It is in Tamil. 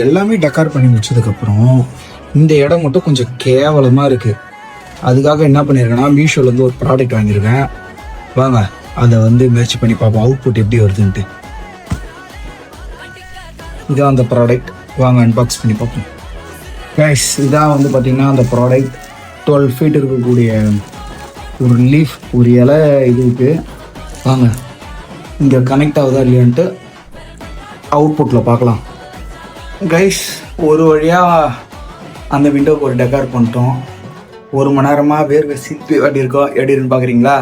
எல்லாமே டெக்கார் பண்ணி முடிச்சதுக்கப்புறம் இந்த இடம் மட்டும் கொஞ்சம் கேவலமாக இருக்குது. அதுக்காக என்ன பண்ணியிருக்கேன்னா மீஷோலேருந்து ஒரு ப்ராடக்ட் வாங்கியிருக்கேன். வாங்க அதை வந்து முயற்சி பண்ணி பார்ப்போம் அவுட்புட் எப்படி வருதுன்ட்டு. இதான் அந்த ப்ராடக்ட், வாங்க அன்பாக்ஸ் பண்ணி பார்ப்போம். கைஸ் இதான் வந்து பார்த்திங்கன்னா அந்த ப்ராடக்ட் 12 ஃபீட் இருக்கக்கூடிய ஒரு லீஃப், ஒரு இலை இதுக்கு. வாங்க இங்கே கனெக்ட் ஆகுதா இல்லையான்ட்டு அவுட்புட்டில் பார்க்கலாம். கைஸ் ஒரு வழியாக அந்த விண்டோவுக்கு ஒரு டெக்கார் பண்ணிட்டோம். 1 மணி நேரமாக வேர்வை சிப்பி வாட்டி இருக்கோம். எப்படின்னு பார்க்குறீங்களா?